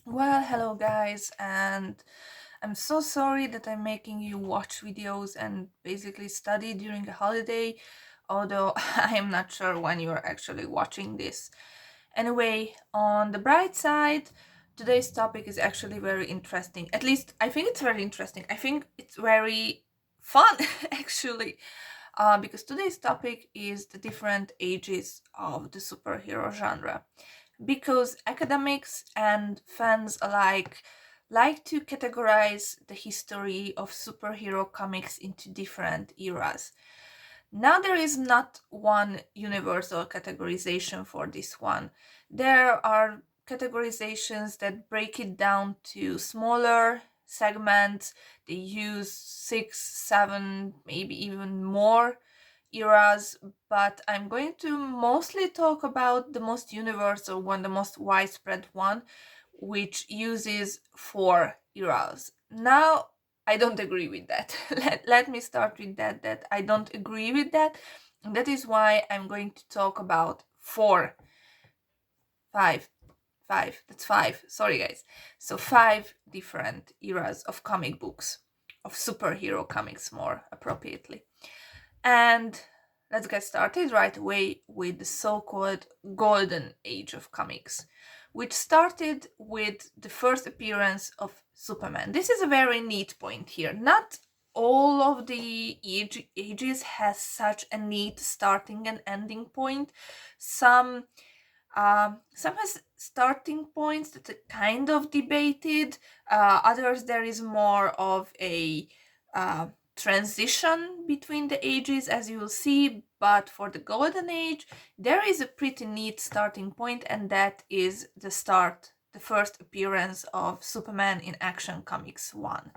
Well, hello guys, and I'm so sorry that I'm making you watch videos and basically study during a holiday, although I am not sure when you're actually watching this. Anyway, on the bright side, today's topic is actually very interesting. At least I think it's very interesting. I think it's very fun actually, because today's topic is the different ages of the superhero genre because academics and fans alike like to categorize the history of superhero comics into different eras. Now, there is not one universal categorization for this one. There are categorizations that break it down to smaller segments. They use six, seven, maybe even more eras, but I'm going to mostly talk about the most universal one, the most widespread one, which uses four eras. Now, I don't agree with that. Let me start with that I don't agree with that. And that is why I'm going to talk about four, five, five. That's five. Sorry, guys. So, five different eras of comic books, of superhero comics, more appropriately. And let's get started right away with the so called golden age of comics, which started with the first appearance of Superman. This is a very neat point here. Not all of the ages has such a neat starting and ending point. Some some has starting points that are kind of debated. Others there is more of a uh, transition between the ages, as you will see. But for the golden age, there is a pretty neat starting point, and that is the first appearance of Superman in Action Comics 1.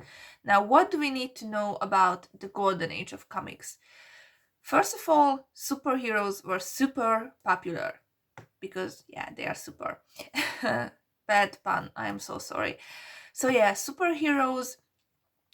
Now, what do we need to know about the golden age of comics? First of all, superheroes were super popular because yeah, they are super. Bad pun, I am so sorry. So yeah, superheroes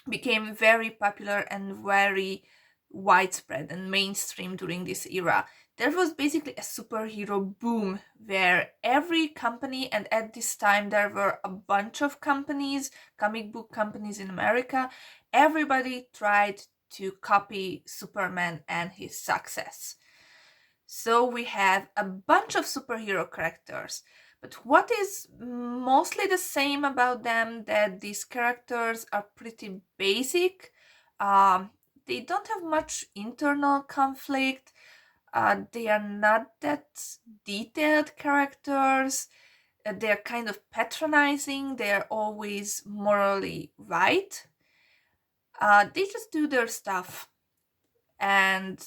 became very popular and very widespread and mainstream during this era. There was basically a superhero boom where every company, and at this time there were a bunch of companies, comic book companies in America, everybody tried to copy Superman and his success. So we have a bunch of superhero characters. But what is mostly the same about them that these characters are pretty basic. Um, they don't have much internal conflict. They are not that detailed characters. They're kind of patronizing. They're always morally right. They just do their stuff, and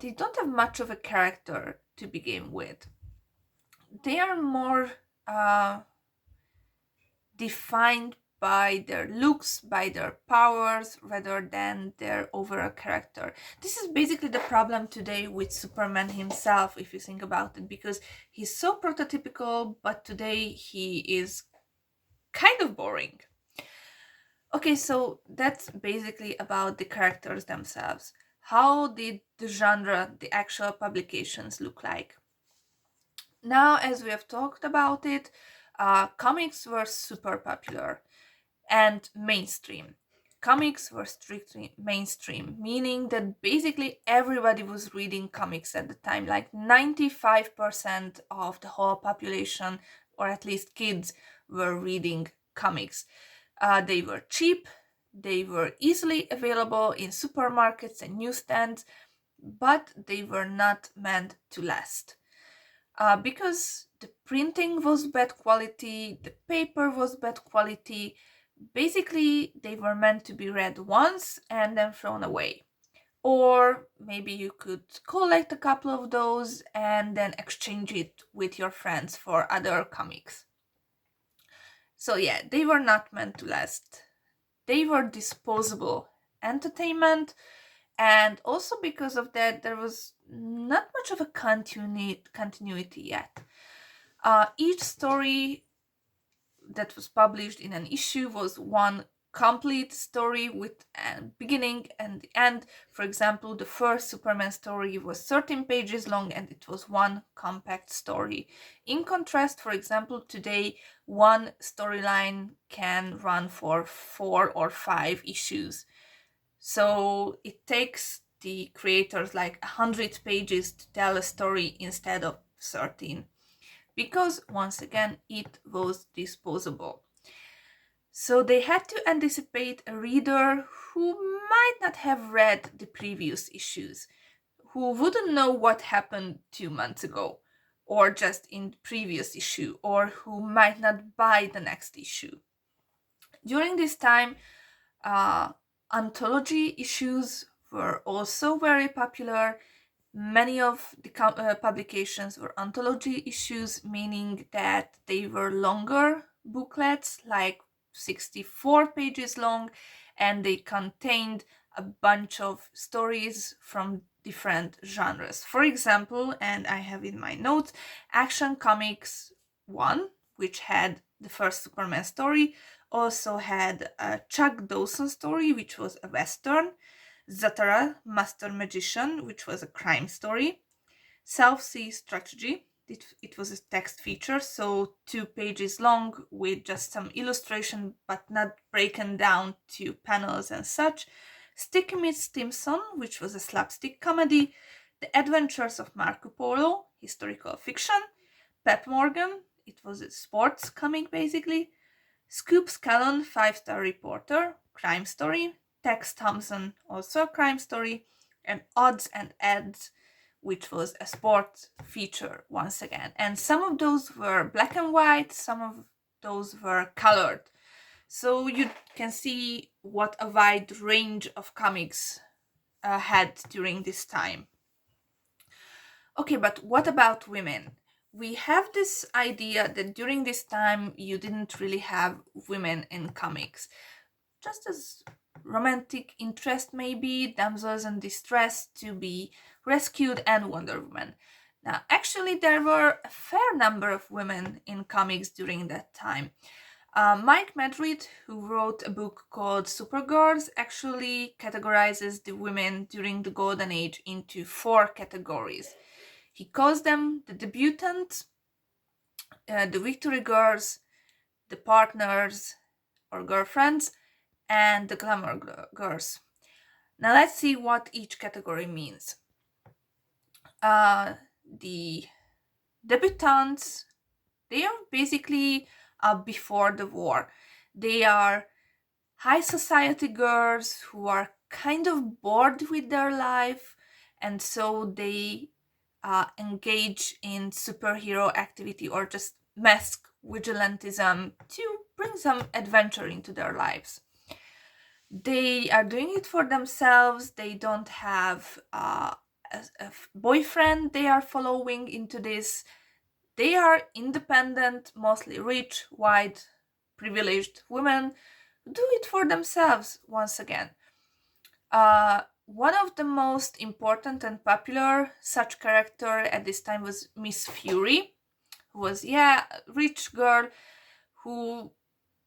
they don't have much of a character to begin with. They are more uh, defined by their looks, by their powers, rather than their overall character. This is basically the problem today with Superman himself, if you think about it, because he's so prototypical, but today he is kind of boring. Okay, so that's basically about the characters themselves. How did the genre, the actual publications look like? Now, as we have talked about it, comics were super popular and mainstream. Comics were strictly mainstream, meaning that basically everybody was reading comics at the time. Like 95% of the whole population, or at least kids, were reading comics. They were cheap, they were easily available in supermarkets and newsstands, but they were not meant to last because the printing was bad quality, the paper was bad quality. Basically, they were meant to be read once and then thrown away. Or maybe you could collect a couple of those and then exchange it with your friends for other comics. So, yeah, they were not meant to last. They were disposable entertainment, and also because of that, there was not much of a continuity yet. Each story that was published in an issue was one complete story with a beginning and the end. For example, the first Superman story was 13 pages long and it was one compact story. In contrast, for example, today one storyline can run for 4 or 5 issues. So it takes the creators like 100 pages to tell a story instead of 13, because once again it was disposable. So they had to anticipate a reader who might not have read the previous issues, who wouldn't know what happened 2 months ago, or just in the previous issue, or who might not buy the next issue. During this time, anthology issues were also very popular. Many of the publications were anthology issues, meaning that they were longer booklets, like 64 pages long, and they contained a bunch of stories from different genres. For example, and I have in my notes, Action Comics 1, which had the first Superman story, also had a Chuck Dawson story, which was a Western, Zatara, Master Magician, which was a crime story, South Sea Strategy. It was a text feature, so 2 pages long with just some illustration but not broken down to panels and such. Sticky Miss Stimson, which was a slapstick comedy, The Adventures of Marco Polo, historical fiction, Pep Morgan, it was a sports comic basically, Scoop Scallon, 5-star reporter, crime story, Tex Thompson, also a crime story, and Odds and Ends, which was a sport feature once again. And some of those were black and white, some of those were colored. So you can see what a wide range of comics had during this time. Okay, but what about women? We have this idea that during this time you didn't really have women in comics. Just as romantic interest, maybe, damsels in distress to be rescued, and Wonder Woman. Now, actually, there were a fair number of women in comics during that time. Mike Madrid, who wrote a book called Supergirls, actually categorizes the women during the Golden Age into 4 categories. He calls them the debutantes, the victory girls, the partners or girlfriends, and the glamour girls. Now let's see what each category means. The debutantes, they are basically before the war. They are high society girls who are kind of bored with their life, and so they engage in superhero activity or just mask vigilantism to bring some adventure into their lives. They are doing it for themselves. They don't have a boyfriend they are following into this. They are independent, mostly rich, white, privileged women who do it for themselves once again. One of the most important and popular such character at this time was Miss Fury, who was, a rich girl who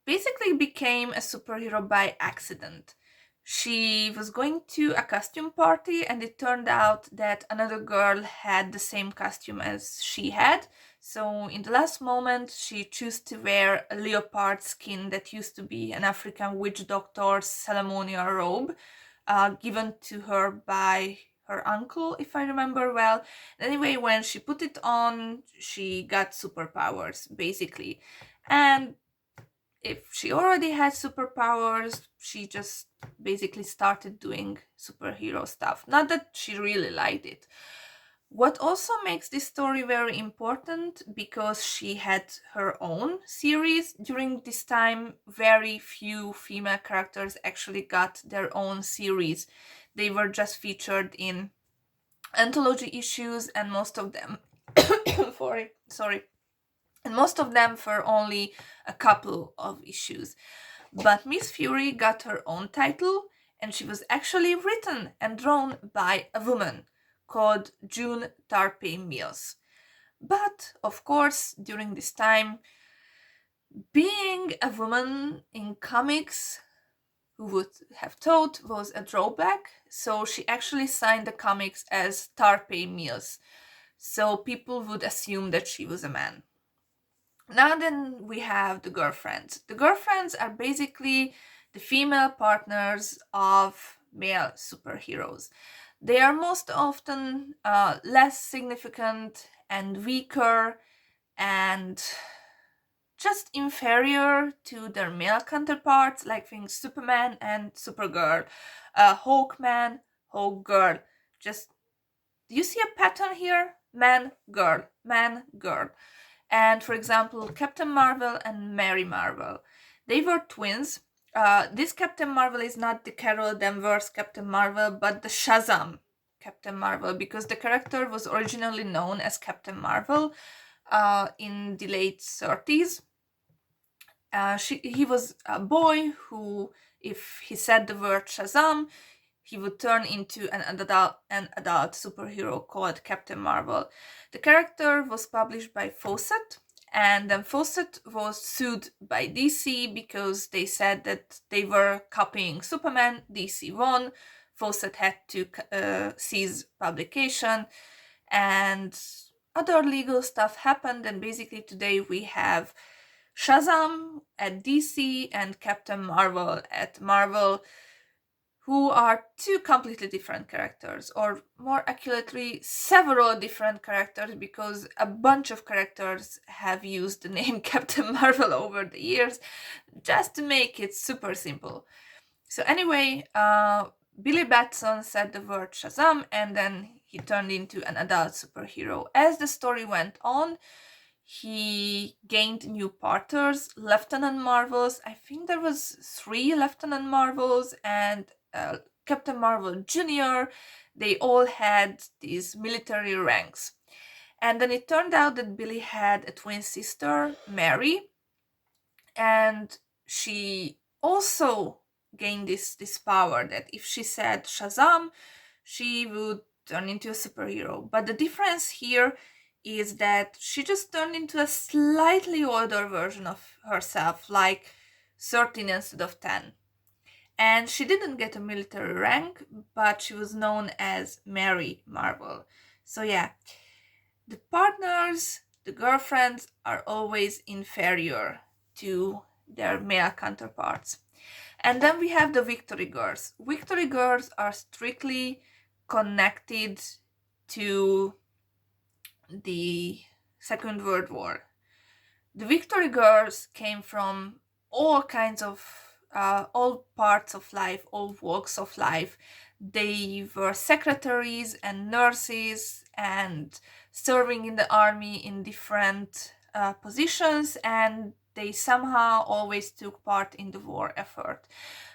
basically became a superhero by accident. She was going to a costume party and it turned out that another girl had the same costume as she had. So in the last moment, she chose to wear a leopard skin that used to be an African witch doctor's ceremonial robe, given to her by her uncle, if I remember well. Anyway, when she put it on, she got superpowers, basically. And if she already had superpowers, she just basically started doing superhero stuff. Not that she really liked it. What also makes this story very important, because she had her own series during this time, very few female characters actually got their own series. They were just featured in anthology issues, and most of them and most of them for only a couple of issues. But Miss Fury got her own title, and she was actually written and drawn by a woman called June Tarpey Mills. But of course, during this time, being a woman in comics who would have thought was a drawback. So she actually signed the comics as Tarpe Mills. So people would assume that she was a man. Now then we have the girlfriends. The girlfriends are basically the female partners of male superheroes. They are most often less significant and weaker and just inferior to their male counterparts, like things Superman and Supergirl, Hawkman, Hawkgirl. Just, do you see a pattern here? Man, girl, man, girl. And for example, Captain Marvel and Mary Marvel, they were twins. This Captain Marvel is not the Carol Danvers Captain Marvel, but the Shazam Captain Marvel, because the character was originally known as Captain Marvel in the late 30s. He was a boy who, if he said the word Shazam, he would turn into an adult superhero called Captain Marvel. The character was published by Fawcett, and then Fawcett was sued by DC because they said that they were copying Superman. DC won. Fawcett had to cease publication, and other legal stuff happened, and basically today we have Shazam at DC and Captain Marvel at Marvel, who are two completely different characters, or more accurately, several different characters, because a bunch of characters have used the name Captain Marvel over the years, just to make it super simple. So anyway, Billy Batson said the word Shazam, and then he turned into an adult superhero. As the story went on, he gained new partners, Lieutenant Marvels. I think there was 3 Lieutenant Marvels and Captain Marvel Jr. They all had these military ranks. And then it turned out that Billy had a twin sister, Mary, and she also gained this power that if she said Shazam, she would turn into a superhero. But the difference here is that she just turned into a slightly older version of herself, like 13 instead of 10. And she didn't get a military rank, but she was known as Mary Marvel. So yeah, the partners, the girlfriends, are always inferior to their male counterparts. And then we have the Victory Girls. Victory Girls are strictly connected to the Second World War. The Victory Girls came from all kinds of, all parts of life, all walks of life. They were secretaries and nurses and serving in the army in different positions, and they somehow always took part in the war effort.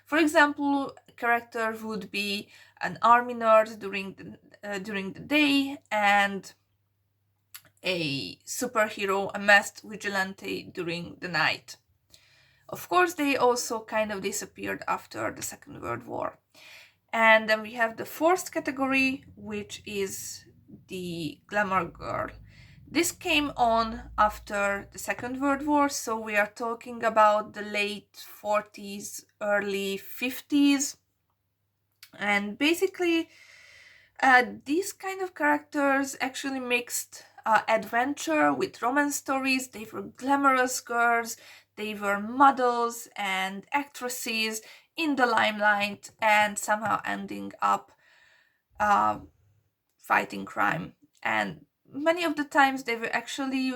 For example, a character would be an army nurse during the day, and a superhero, a masked vigilante during the night. Of course, they also kind of disappeared after the Second World War. And then we have the fourth category, which is the glamour girl. This came on after the Second World War, so we are talking about the late 40s, early 50s. And basically, these kind of characters actually mixed adventure with romance stories. They were glamorous girls, they were models and actresses in the limelight, and somehow ending up fighting crime. And many of the times they were actually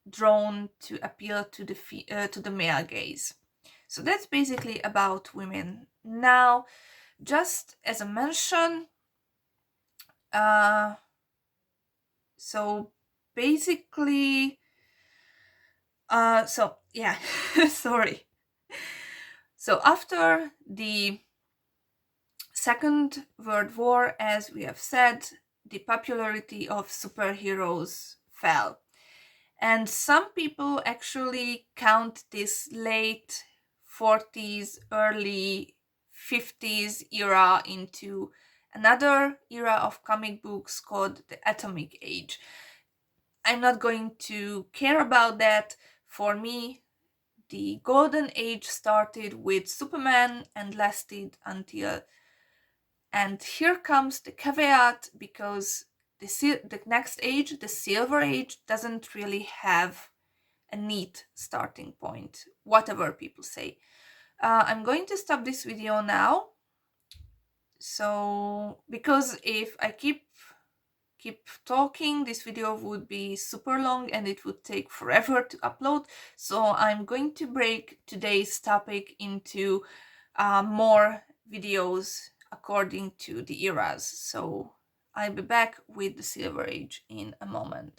drawn to appeal to the male gaze. So that's basically about women. Now, just as a mention, so basically, so yeah, sorry. So after the Second World War, as we have said, the popularity of superheroes fell. And some people actually count this late 40s, early 50s era into another era of comic books called the Atomic Age. I'm not going to care about that. For me, the Golden Age started with Superman and lasted until, and here comes the caveat, because the next age, the Silver Age, doesn't really have a neat starting point, whatever people say. I'm going to stop this video now. So, because if I keep talking, this video would be super long and it would take forever to upload. So I'm going to break today's topic into more videos according to the eras. So I'll be back with the Silver Age in a moment.